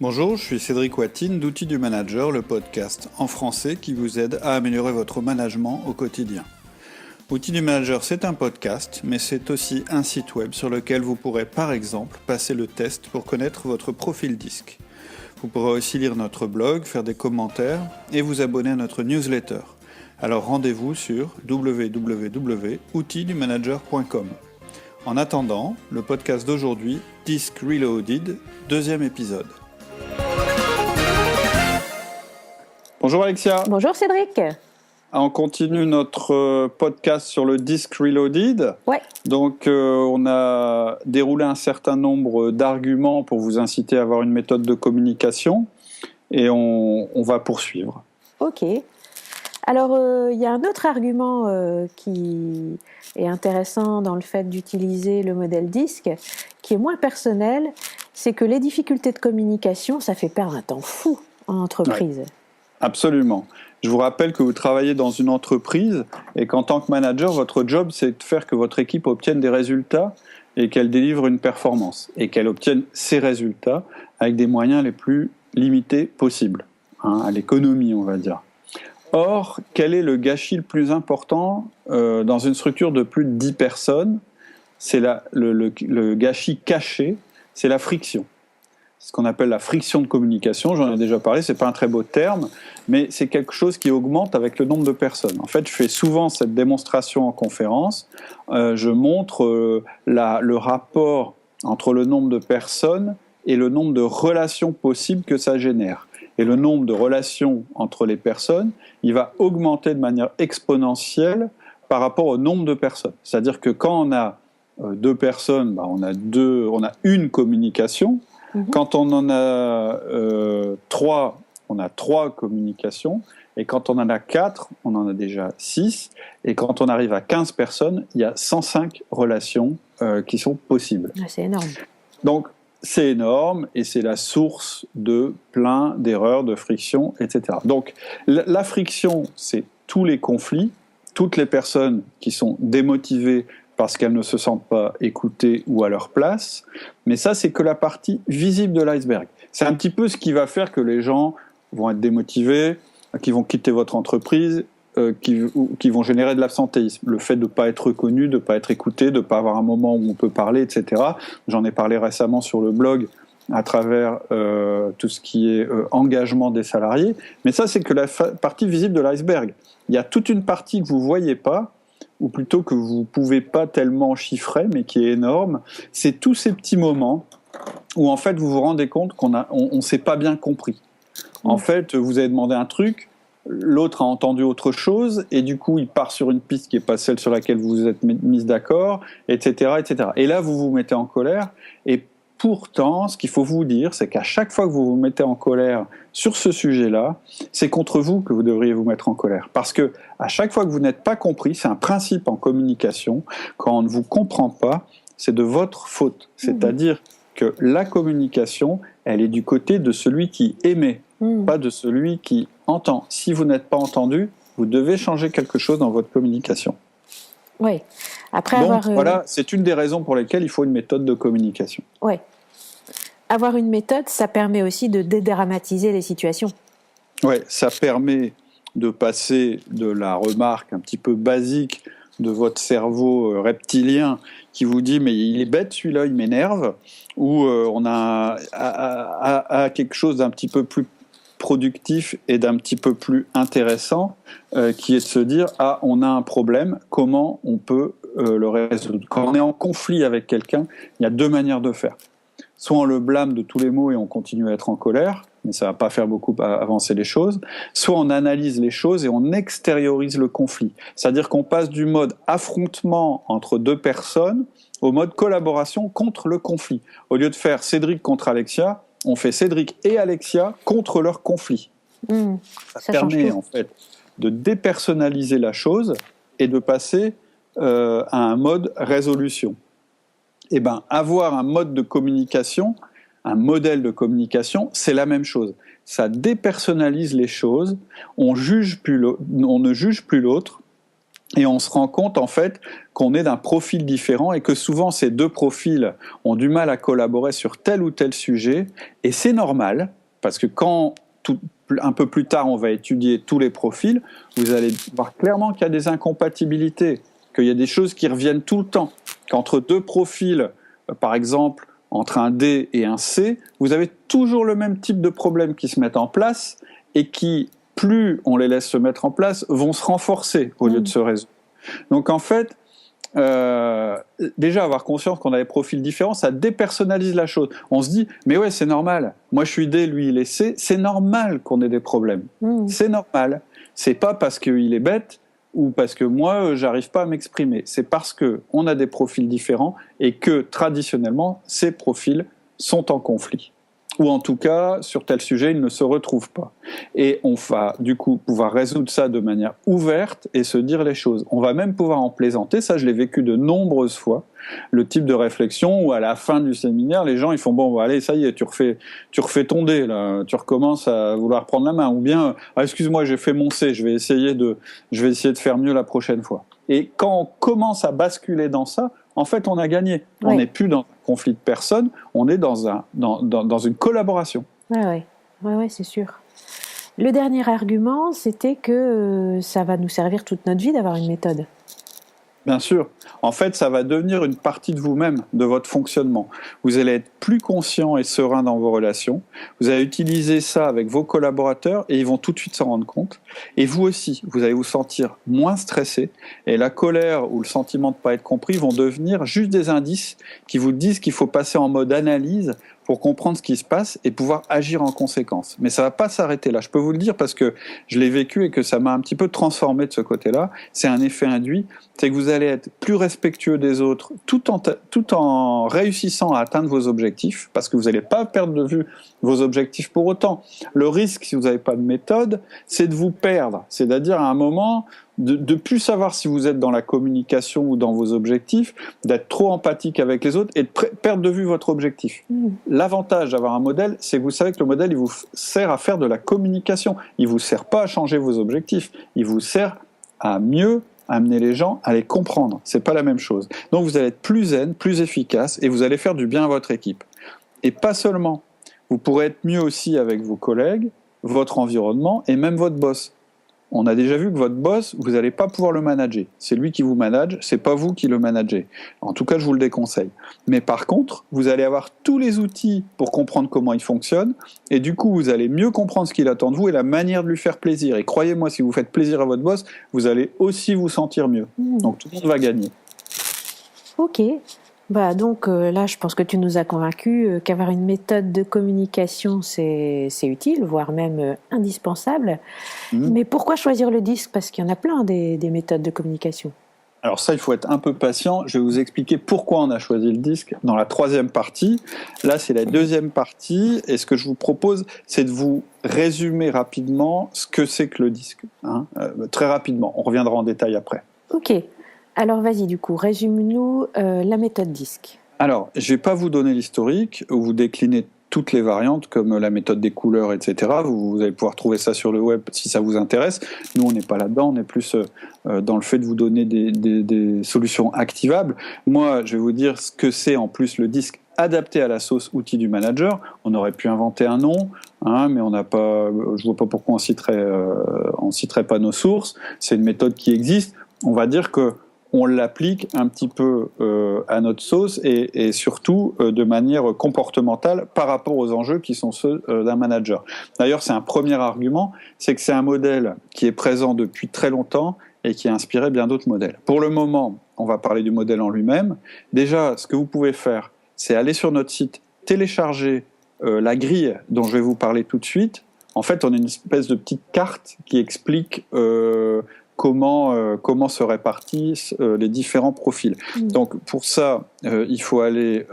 Bonjour, je suis Cédric Watine d'Outils du Manager, le podcast en français qui vous aide à améliorer votre management au quotidien. Outils du Manager, c'est un podcast, mais c'est aussi un site web sur lequel vous pourrez par exemple passer le test pour connaître votre profil disque. Vous pourrez aussi lire notre blog, faire des commentaires et vous abonner à notre newsletter. Alors rendez-vous sur www.outildumanager.com. En attendant, le podcast d'aujourd'hui, Disc Reloaded, deuxième épisode. Bonjour Alexia. Bonjour Cédric. On continue notre podcast sur le Disc Reloaded. Ouais. Donc on a déroulé un certain nombre d'arguments pour vous inciter à avoir une méthode de communication et on va poursuivre. Ok. Alors il y a un autre argument qui est intéressant dans le fait d'utiliser le modèle DISC, qui est moins personnel, c'est que les difficultés de communication, ça fait perdre un temps fou en entreprise. Ouais. Absolument. Je vous rappelle que vous travaillez dans une entreprise et qu'en tant que manager, votre job, c'est de faire que votre équipe obtienne des résultats et qu'elle délivre une performance et qu'elle obtienne ces résultats avec des moyens les plus limités possibles, à l'économie, on va dire. Or, quel est le gâchis le plus important dans une structure de plus de 10 personnes ? C'est le gâchis caché, c'est la friction. Ce qu'on appelle la friction de communication, j'en ai déjà parlé, c'est pas un très beau terme, mais c'est quelque chose qui augmente avec le nombre de personnes. En fait, je fais souvent cette démonstration en conférence, je montre le rapport entre le nombre de personnes et le nombre de relations possibles que ça génère. Et le nombre de relations entre les personnes, il va augmenter de manière exponentielle par rapport au nombre de personnes. C'est-à-dire que quand on a deux personnes, on a une communication. Quand on en a 3, on a 3 communications. Et quand on en a 4, on en a déjà 6. Et quand on arrive à 15 personnes, il y a 105 relations qui sont possibles. C'est énorme. Donc, c'est énorme et c'est la source de plein d'erreurs, de frictions, etc. Donc, la friction, c'est tous les conflits, toutes les personnes qui sont démotivées parce qu'elles ne se sentent pas écoutées ou à leur place. Mais ça, c'est que la partie visible de l'iceberg. C'est un petit peu ce qui va faire que les gens vont être démotivés, qui vont quitter votre entreprise, qui vont générer de l'absentéisme. Le fait de ne pas être reconnu, de ne pas être écouté, de ne pas avoir un moment où on peut parler, etc. J'en ai parlé récemment sur le blog à travers tout ce qui est engagement des salariés. Mais ça, c'est que la partie visible de l'iceberg. Il y a toute une partie que vous ne voyez pas, ou plutôt que vous ne pouvez pas tellement chiffrer, mais qui est énorme, c'est tous ces petits moments où en fait vous vous rendez compte qu'on ne s'est pas bien compris. En fait, vous avez demandé un truc, l'autre a entendu autre chose, et du coup il part sur une piste qui n'est pas celle sur laquelle vous vous êtes mis d'accord, etc., etc. Et là vous vous mettez en colère, et pourtant, ce qu'il faut vous dire, c'est qu'à chaque fois que vous vous mettez en colère sur ce sujet-là, c'est contre vous que vous devriez vous mettre en colère. Parce que à chaque fois que vous n'êtes pas compris, c'est un principe en communication, quand on ne vous comprend pas, c'est de votre faute. C'est-à-dire que la communication, elle est du côté de celui qui émet, pas de celui qui entend. Si vous n'êtes pas entendu, vous devez changer quelque chose dans votre communication. Oui. Donc voilà, c'est une des raisons pour lesquelles il faut une méthode de communication. Oui. Avoir une méthode, ça permet aussi de dédramatiser les situations. Oui, ça permet de passer de la remarque un petit peu basique de votre cerveau reptilien qui vous dit « mais il est bête celui-là, il m'énerve » ou on a à quelque chose d'un petit peu plus productif et d'un petit peu plus intéressant qui est de se dire « ah, on a un problème, comment on peut le résoudre ?» Quand on est en conflit avec quelqu'un, il y a 2 manières de faire. Soit on le blâme de tous les maux et on continue à être en colère, mais ça ne va pas faire beaucoup avancer les choses. Soit on analyse les choses et on extériorise le conflit. C'est-à-dire qu'on passe du mode affrontement entre 2 personnes au mode collaboration contre le conflit. Au lieu de faire Cédric contre Alexia, on fait Cédric et Alexia contre leur conflit. Ça permet en fait de dépersonnaliser la chose et de passer à un mode résolution. Eh bien, avoir un mode de communication, un modèle de communication, c'est la même chose. Ça dépersonnalise les choses, on ne juge plus l'autre, Et on se rend compte en fait qu'on est d'un profil différent et que souvent ces deux profils ont du mal à collaborer sur tel ou tel sujet. Et c'est normal, parce que quand un peu plus tard on va étudier tous les profils, vous allez voir clairement qu'il y a des incompatibilités, qu'il y a des choses qui reviennent tout le temps. Qu'entre deux profils, par exemple entre un D et un C, vous avez toujours le même type de problèmes qui se mettent en place et qui, plus on les laisse se mettre en place, vont se renforcer au lieu de se résoudre. Donc en fait, déjà avoir conscience qu'on a des profils différents, ça dépersonnalise la chose. On se dit, mais ouais, c'est normal. Moi, je suis D, lui, il est C. C'est normal qu'on ait des problèmes. C'est normal. C'est pas parce qu'il est bête ou parce que moi, j'arrive pas à m'exprimer. C'est parce que on a des profils différents et que traditionnellement, ces profils sont en conflit. Ou en tout cas, sur tel sujet, ils ne se retrouvent pas. Et on va du coup pouvoir résoudre ça de manière ouverte et se dire les choses. On va même pouvoir en plaisanter, ça je l'ai vécu de nombreuses fois, le type de réflexion où à la fin du séminaire, les gens ils font « bon, allez, ça y est, tu refais ton dé, là, tu recommences à vouloir prendre la main », ou bien ah, « excuse-moi, j'ai fait mon C, je vais essayer de faire mieux la prochaine fois ». Et quand on commence à basculer dans ça, en fait, on a gagné. On n'est plus dans un conflit de personnes, on est dans une collaboration. Oui, c'est sûr. Le dernier argument, c'était que ça va nous servir toute notre vie d'avoir une méthode. Bien sûr. En fait, ça va devenir une partie de vous-même, de votre fonctionnement. Vous allez être plus conscient et serein dans vos relations. Vous allez utiliser ça avec vos collaborateurs et ils vont tout de suite s'en rendre compte. Et vous aussi, vous allez vous sentir moins stressé. Et la colère ou le sentiment de ne pas être compris vont devenir juste des indices qui vous disent qu'il faut passer en mode analyse pour comprendre ce qui se passe et pouvoir agir en conséquence. Mais ça ne va pas s'arrêter là. Je peux vous le dire parce que je l'ai vécu et que ça m'a un petit peu transformé de ce côté-là. C'est un effet induit. C'est que vous allez être plus respectueux des autres tout en réussissant à atteindre vos objectifs, parce que vous n'allez pas perdre de vue vos objectifs pour autant. Le risque, si vous n'avez pas de méthode, c'est de vous perdre. C'est-à-dire à un moment, de plus savoir si vous êtes dans la communication ou dans vos objectifs, d'être trop empathique avec les autres et de perdre de vue votre objectif. L'avantage d'avoir un modèle, c'est que vous savez que le modèle, il vous sert à faire de la communication. Il ne vous sert pas à changer vos objectifs. Il vous sert à mieux amener les gens à les comprendre. C'est pas la même chose. Donc vous allez être plus zen, plus efficace et vous allez faire du bien à votre équipe. Et pas seulement. Vous pourrez être mieux aussi avec vos collègues, votre environnement et même votre boss. On a déjà vu que votre boss, vous n'allez pas pouvoir le manager. C'est lui qui vous manage, c'est pas vous qui le managez. En tout cas, je vous le déconseille. Mais par contre, vous allez avoir tous les outils pour comprendre comment il fonctionne, et du coup, vous allez mieux comprendre ce qu'il attend de vous et la manière de lui faire plaisir. Et croyez-moi, si vous faites plaisir à votre boss, vous allez aussi vous sentir mieux. Donc tout le monde va gagner. Ok. Donc là, je pense que tu nous as convaincus qu'avoir une méthode de communication, c'est utile, voire même indispensable. Mais pourquoi choisir le disque ? Parce qu'il y en a plein des méthodes de communication. Alors ça, il faut être un peu patient. Je vais vous expliquer pourquoi on a choisi le disque dans la troisième partie. Là, c'est la deuxième partie. Et ce que je vous propose, c'est de vous résumer rapidement ce que c'est que le disque. Très rapidement. On reviendra en détail après. Ok. Alors vas-y, du coup, résume-nous la méthode DISC. Alors, je ne vais pas vous donner l'historique, où vous déclinez toutes les variantes, comme la méthode des couleurs, etc. Vous allez pouvoir trouver ça sur le web si ça vous intéresse. Nous, on n'est pas là-dedans, on est plus dans le fait de vous donner des solutions activables. Moi, je vais vous dire ce que c'est en plus le disque adapté à la sauce outil du manager. On aurait pu inventer un nom, mais on n'a pas. Je vois pas pourquoi on citerait pas nos sources. C'est une méthode qui existe. On va dire que on l'applique un petit peu à notre sauce et surtout de manière comportementale par rapport aux enjeux qui sont ceux d'un manager. D'ailleurs, c'est un premier argument, c'est que c'est un modèle qui est présent depuis très longtemps et qui a inspiré bien d'autres modèles. Pour le moment, on va parler du modèle en lui-même. Déjà, ce que vous pouvez faire, c'est aller sur notre site, télécharger la grille dont je vais vous parler tout de suite. En fait, on a une espèce de petite carte qui explique comment se répartissent les différents profils. Donc pour ça, il faut aller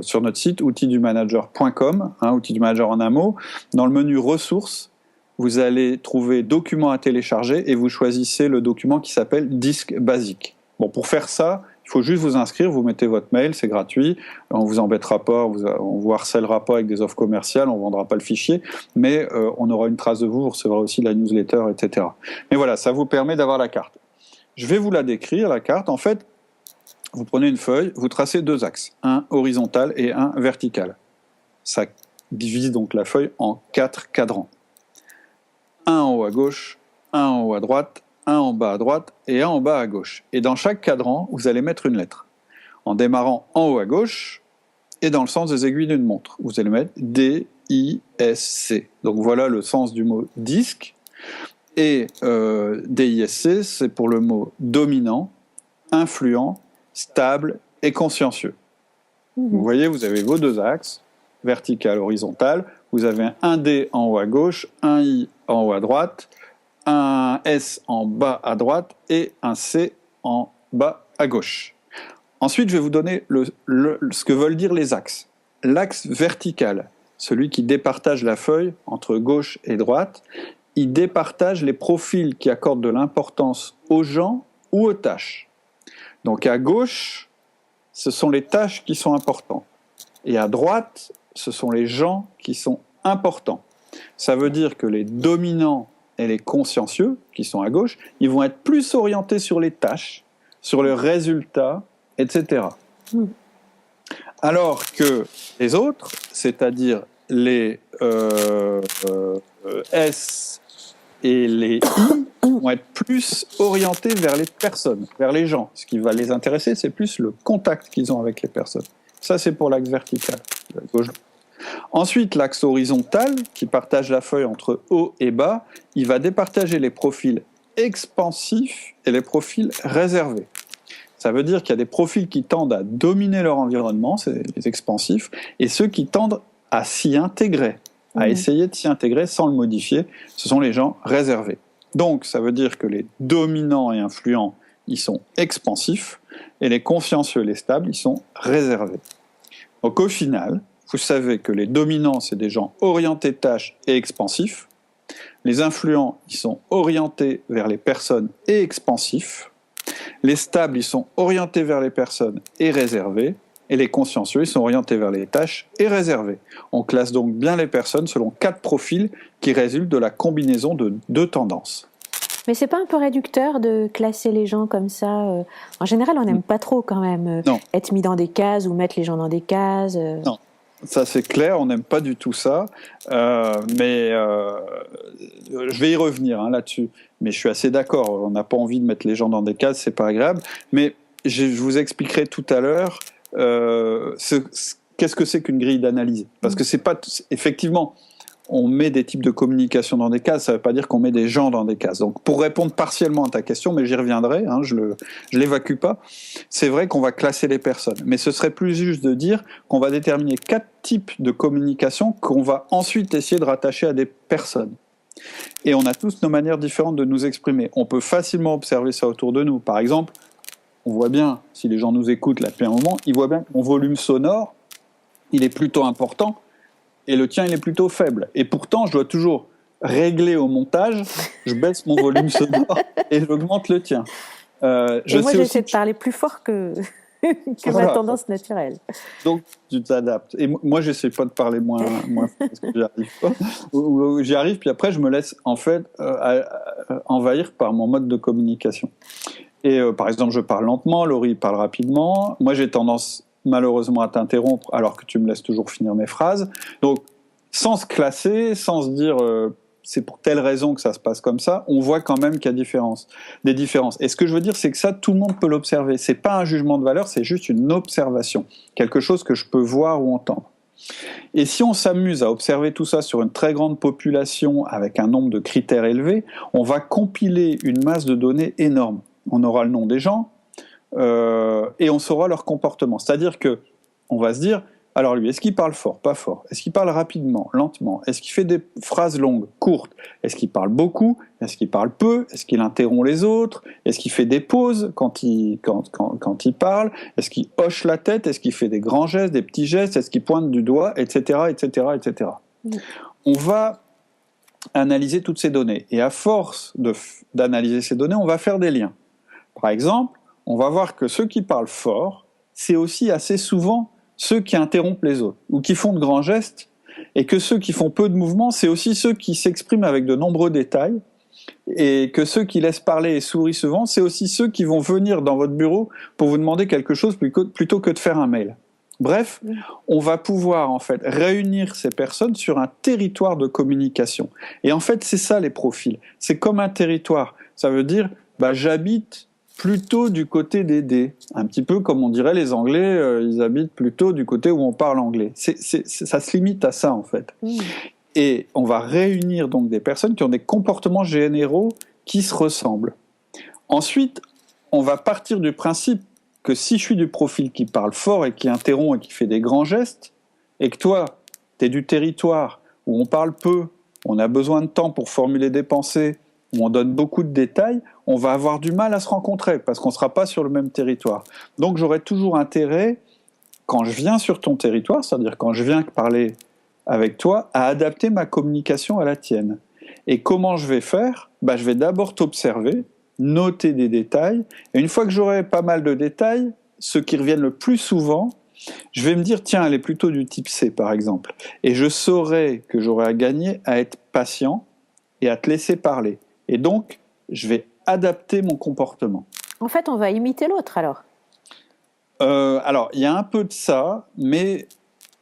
sur notre site outildumanager.com, outil du manager en un mot. Dans le menu ressources, vous allez trouver documents à télécharger et vous choisissez le document qui s'appelle disque basique. Bon, pour faire ça, il faut juste vous inscrire, vous mettez votre mail, c'est gratuit, on vous embêtera pas, on vous harcèlera pas avec des offres commerciales, on vendra pas le fichier, mais on aura une trace de vous, vous recevrez aussi la newsletter, etc. Mais voilà, ça vous permet d'avoir la carte. je vais vous la décrire, la carte. En fait, vous prenez une feuille, vous tracez 2 axes, un horizontal et un vertical. Ça divise donc la feuille en 4 cadrans. Un en haut à gauche, un en haut à droite, un en bas à droite et un en bas à gauche. Et dans chaque cadran, vous allez mettre une lettre. En démarrant en haut à gauche et dans le sens des aiguilles d'une montre. Vous allez mettre D, I, S, C. Donc voilà le sens du mot disque. Et DISC, c'est pour le mot dominant, influent, stable et consciencieux. Vous voyez, vous avez vos 2 axes, vertical, horizontal. Vous avez un D en haut à gauche, un I en haut à droite, un S en bas à droite et un C en bas à gauche. Ensuite, je vais vous donner ce que veulent dire les axes. L'axe vertical, celui qui départage la feuille entre gauche et droite, il départage les profils qui accordent de l'importance aux gens ou aux tâches. Donc à gauche, ce sont les tâches qui sont importantes. Et à droite, ce sont les gens qui sont importants. Ça veut dire que les dominants et les consciencieux, qui sont à gauche, ils vont être plus orientés sur les tâches, sur le résultat, etc. Alors que les autres, c'est-à-dire les S et les I, vont être plus orientés vers les personnes, vers les gens. Ce qui va les intéresser, c'est plus le contact qu'ils ont avec les personnes. Ça, c'est pour l'axe vertical, gauche. Ensuite, l'axe horizontal, qui partage la feuille entre haut et bas, il va départager les profils expansifs et les profils réservés. Ça veut dire qu'il y a des profils qui tendent à dominer leur environnement, c'est les expansifs, et ceux qui tendent à s'y intégrer, à essayer de s'y intégrer sans le modifier, ce sont les gens réservés. Donc, ça veut dire que les dominants et influents, ils sont expansifs, et les consciencieux et les stables, ils sont réservés. Donc, au final, vous savez que les dominants, c'est des gens orientés tâches et expansifs. Les influents, ils sont orientés vers les personnes et expansifs. Les stables, ils sont orientés vers les personnes et réservés. Et les consciencieux, ils sont orientés vers les tâches et réservés. On classe donc bien les personnes selon 4 profils qui résultent de la combinaison de 2 tendances. Mais c'est pas un peu réducteur de classer les gens comme ça En général, on n'aime pas trop quand même être mis dans des cases ou mettre les gens dans des cases. Non, ça c'est clair, on n'aime pas du tout ça. Mais je vais y revenir là-dessus. Mais je suis assez d'accord, on n'a pas envie de mettre les gens dans des cases, c'est pas agréable. Mais je vous expliquerai tout à l'heure qu'est-ce que c'est qu'une grille d'analyse. Parce que c'est pas... Effectivement, on met des types de communication dans des cases, ça ne veut pas dire qu'on met des gens dans des cases. Donc, pour répondre partiellement à ta question, mais j'y reviendrai, je l'évacue pas, c'est vrai qu'on va classer les personnes. Mais ce serait plus juste de dire qu'on va déterminer 4 types de communication qu'on va ensuite essayer de rattacher à des personnes. Et on a tous nos manières différentes de nous exprimer. On peut facilement observer ça autour de nous. Par exemple, on voit bien, si les gens nous écoutent là depuis un moment, ils voient bien que mon volume sonore, il est plutôt important, et le tien, il est plutôt faible. Et pourtant, je dois toujours régler au montage, je baisse mon volume sonore et j'augmente le tien. Et moi, j'essaie de parler plus fort que ma tendance naturelle. Donc, tu t'adaptes. Et moi, j'essaie pas de parler moins fort parce que j'y arrive pas. J'y arrive, puis après, je me laisse en fait envahir par mon mode de communication. Et par exemple, je parle lentement, Laurie parle rapidement. Moi, j'ai tendance malheureusement à t'interrompre alors que tu me laisses toujours finir mes phrases. Donc, sans se classer, sans se dire c'est pour telle raison que ça se passe comme ça, on voit quand même qu'il y a des différences. Et ce que je veux dire, c'est que ça, tout le monde peut l'observer. C'est pas un jugement de valeur, c'est juste une observation. Quelque chose que je peux voir ou entendre. Et si on s'amuse à observer tout ça sur une très grande population avec un nombre de critères élevés, on va compiler une masse de données énorme. On aura le nom des gens, et on saura leur comportement. C'est-à-dire que on va se dire, alors lui, est-ce qu'il parle fort, pas fort? Est-ce qu'il parle rapidement, lentement? Est-ce qu'il fait des phrases longues, courtes? Est-ce qu'il parle beaucoup? Est-ce qu'il parle peu? Est-ce qu'il interrompt les autres? Est-ce qu'il fait des pauses quand il parle? Est-ce qu'il hoche la tête? Est-ce qu'il fait des grands gestes, des petits gestes? Est-ce qu'il pointe du doigt, etc., etc., etc. On va analyser toutes ces données. Et à force d'analyser ces données, on va faire des liens. Par exemple, on va voir que ceux qui parlent fort, c'est aussi assez souvent ceux qui interrompent les autres ou qui font de grands gestes, et que ceux qui font peu de mouvements, c'est aussi ceux qui s'expriment avec de nombreux détails et que ceux qui laissent parler et sourient souvent, c'est aussi ceux qui vont venir dans votre bureau pour vous demander quelque chose plutôt que de faire un mail. Bref, on va pouvoir en fait réunir ces personnes sur un territoire de communication. Et en fait, c'est ça les profils. C'est comme un territoire. Ça veut dire, j'habite plutôt du côté des D. Un petit peu comme on dirait les Anglais, ils habitent plutôt du côté où on parle anglais. Ça se limite à ça en fait. Et on va réunir donc des personnes qui ont des comportements généraux qui se ressemblent. Ensuite, on va partir du principe que si je suis du profil qui parle fort et qui interrompt et qui fait des grands gestes, et que toi, tu es du territoire où on parle peu, on a besoin de temps pour formuler des pensées, où on donne beaucoup de détails, on va avoir du mal à se rencontrer parce qu'on ne sera pas sur le même territoire. Donc j'aurai toujours intérêt, quand je viens sur ton territoire, c'est-à-dire quand je viens parler avec toi, à adapter ma communication à la tienne. Et comment je vais faire ? Je vais d'abord t'observer, noter des détails, et une fois que j'aurai pas mal de détails, ceux qui reviennent le plus souvent, je vais me dire, tiens, elle est plutôt du type C, par exemple. Et je saurai que j'aurai à gagner à être patient et à te laisser parler. Et donc, je vais adapter mon comportement. En fait, on va imiter l'autre, alors. Alors, il y a un peu de ça, mais...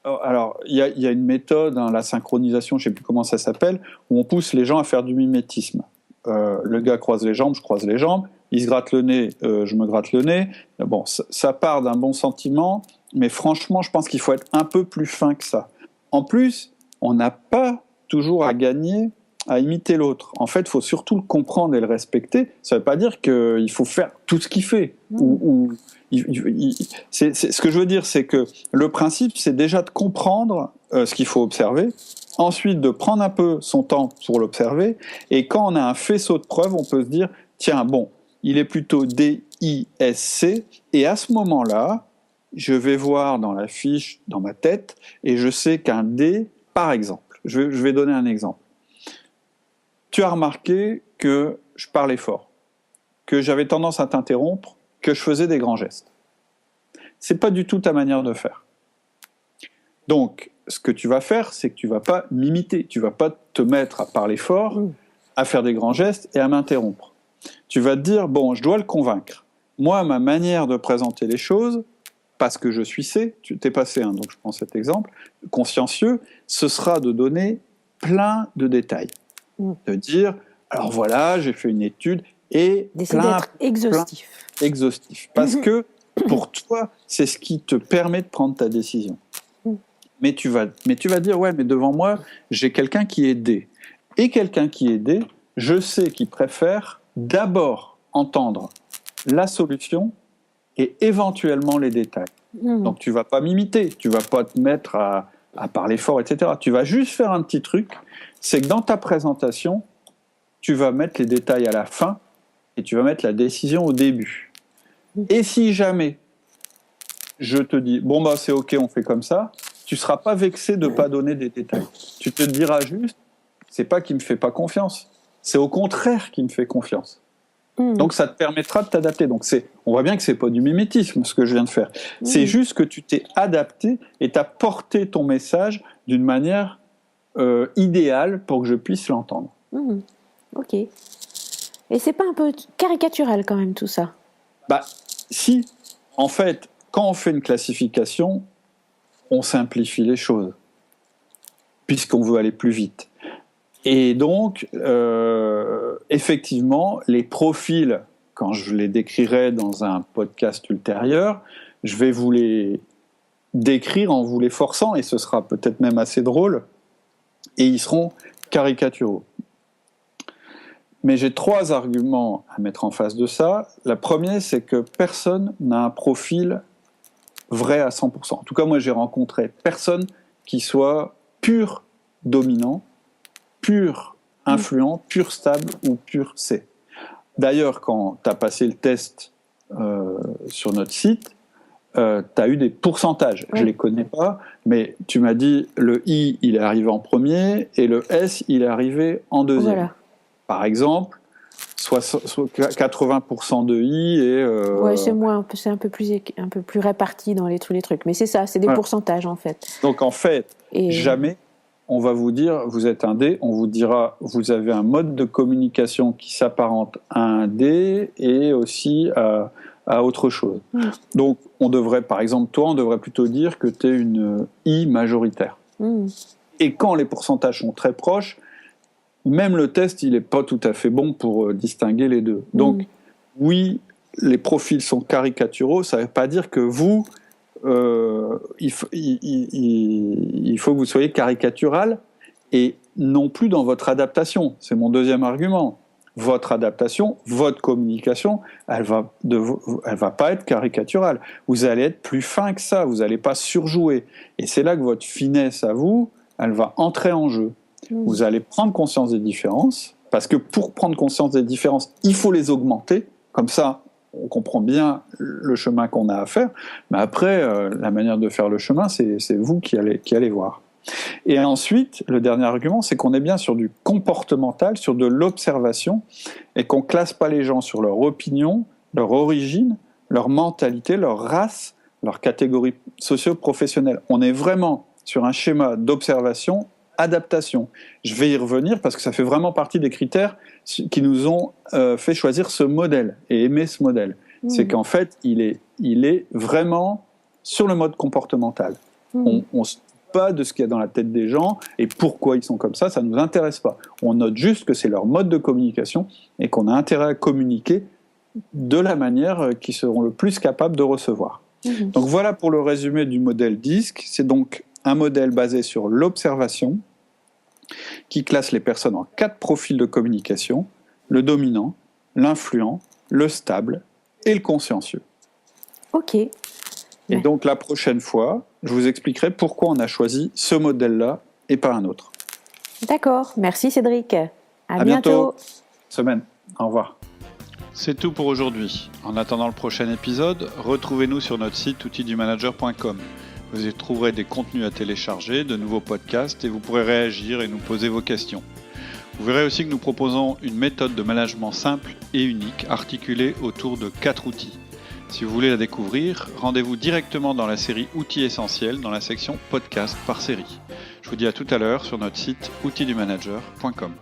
Alors, il y a une méthode, la synchronisation, je ne sais plus comment ça s'appelle, où on pousse les gens à faire du mimétisme. Le gars croise les jambes, je croise les jambes, il se gratte le nez, je me gratte le nez. Bon, ça part d'un bon sentiment, mais franchement, je pense qu'il faut être un peu plus fin que ça. En plus, on n'a pas toujours à gagner à imiter l'autre. En fait, il faut surtout le comprendre et le respecter. Ça ne veut pas dire qu'il faut faire tout ce qu'il fait. Ce que je veux dire, c'est que le principe, c'est déjà de comprendre ce qu'il faut observer, ensuite de prendre un peu son temps pour l'observer, et quand on a un faisceau de preuves, on peut se dire, tiens, bon, il est plutôt D-I-S-C, et à ce moment-là, je vais voir dans la fiche, dans ma tête, et je sais qu'un D, par exemple, je vais donner un exemple. Tu as remarqué que je parlais fort, que j'avais tendance à t'interrompre, que je faisais des grands gestes. C'est pas du tout ta manière de faire. Donc, ce que tu vas faire, c'est que tu vas pas m'imiter, tu vas pas te mettre à parler fort, à faire des grands gestes et à m'interrompre. Tu vas te dire, bon, je dois le convaincre. Moi, ma manière de présenter les choses, parce que je suis C, tu t'es passé, donc je prends cet exemple, consciencieux, ce sera de donner plein de détails. De dire, alors voilà, j'ai fait une étude, et d'essayer d'être exhaustif. Exhaustif. Parce que pour toi, c'est ce qui te permet de prendre ta décision. Mais tu vas dire, ouais, mais devant moi, j'ai quelqu'un qui est D. Et quelqu'un qui est D, je sais qu'il préfère d'abord entendre la solution et éventuellement les détails. Donc tu vas pas m'imiter, tu vas pas te mettre à parler fort, etc. Tu vas juste faire un petit truc, c'est que dans ta présentation, tu vas mettre les détails à la fin, et tu vas mettre la décision au début. Et si jamais je te dis, bon c'est ok, on fait comme ça, tu ne seras pas vexé de ne pas donner des détails. Tu te diras juste, c'est pas qu'il ne me fait pas confiance, c'est au contraire qu'il me fait confiance. Donc ça te permettra de t'adapter. Donc on voit bien que c'est pas du mimétisme ce que je viens de faire. C'est juste que tu t'es adapté et tu as porté ton message d'une manière idéale pour que je puisse l'entendre. Ok. Et c'est pas un peu caricatural quand même tout ça ? Si, en fait, quand on fait une classification, on simplifie les choses, puisqu'on veut aller plus vite. Et donc, effectivement, les profils, quand je les décrirai dans un podcast ultérieur, je vais vous les décrire en vous les forçant, et ce sera peut-être même assez drôle, et ils seront caricaturaux. Mais j'ai 3 arguments à mettre en face de ça. La première, c'est que personne n'a un profil vrai à 100%. En tout cas, moi, j'ai rencontré personne qui soit pur dominant, pur influent, pur stable ou pur C. D'ailleurs, quand tu as passé le test sur notre site, tu as eu des pourcentages. Je ne les connais pas, mais tu m'as dit le I, il est arrivé en premier, et le S, il est arrivé en deuxième. Voilà. Par exemple, 80% de I et... c'est un peu plus réparti dans les trucs. Mais c'est ça, c'est des pourcentages en fait. Donc en fait, jamais on va vous dire, vous êtes un D, on vous dira, vous avez un mode de communication qui s'apparente à un D et aussi à autre chose. Donc, on devrait, par exemple, toi, on devrait plutôt dire que tu es une I majoritaire. Et quand les pourcentages sont très proches, même le test, il n'est pas tout à fait bon pour distinguer les deux. Donc, oui, les profils sont caricaturaux, ça ne veut pas dire que vous, il faut que vous soyez caricatural, et non plus dans votre adaptation. C'est mon deuxième argument. Votre adaptation, votre communication, elle va pas être caricaturale. Vous allez être plus fin que ça, vous n'allez pas surjouer. Et c'est là que votre finesse à vous, elle va entrer en jeu. Vous allez prendre conscience des différences, parce que pour prendre conscience des différences, il faut les augmenter. Comme ça, on comprend bien le chemin qu'on a à faire. Mais après, la manière de faire le chemin, c'est vous qui allez voir. Et ensuite, le dernier argument, c'est qu'on est bien sur du comportemental, sur de l'observation, et qu'on ne classe pas les gens sur leur opinion, leur origine, leur mentalité, leur race, leur catégorie socio-professionnelle. On est vraiment sur un schéma d'observation, adaptation. Je vais y revenir parce que ça fait vraiment partie des critères qui nous ont fait choisir ce modèle et aimer ce modèle. C'est qu'en fait, il est vraiment sur le mode comportemental. On se pas de ce qu'il y a dans la tête des gens et pourquoi ils sont comme ça ne nous intéresse pas. On note juste que c'est leur mode de communication et qu'on a intérêt à communiquer de la manière qu'ils seront le plus capables de recevoir. Donc voilà pour le résumé du modèle DISC. C'est donc un modèle basé sur l'observation qui classe les personnes en 4 profils de communication: le dominant, l'influent, le stable et le consciencieux. Ok. Et donc la prochaine fois, je vous expliquerai pourquoi on a choisi ce modèle-là et pas un autre. D'accord, merci Cédric. À bientôt. Semaine. Au revoir. C'est tout pour aujourd'hui. En attendant le prochain épisode, retrouvez-nous sur notre site outildumanager.com. Vous y trouverez des contenus à télécharger, de nouveaux podcasts et vous pourrez réagir et nous poser vos questions. Vous verrez aussi que nous proposons une méthode de management simple et unique articulée autour de 4 outils. Si vous voulez la découvrir, rendez-vous directement dans la série Outils essentiels dans la section Podcast par série. Je vous dis à tout à l'heure sur notre site outildumanager.com.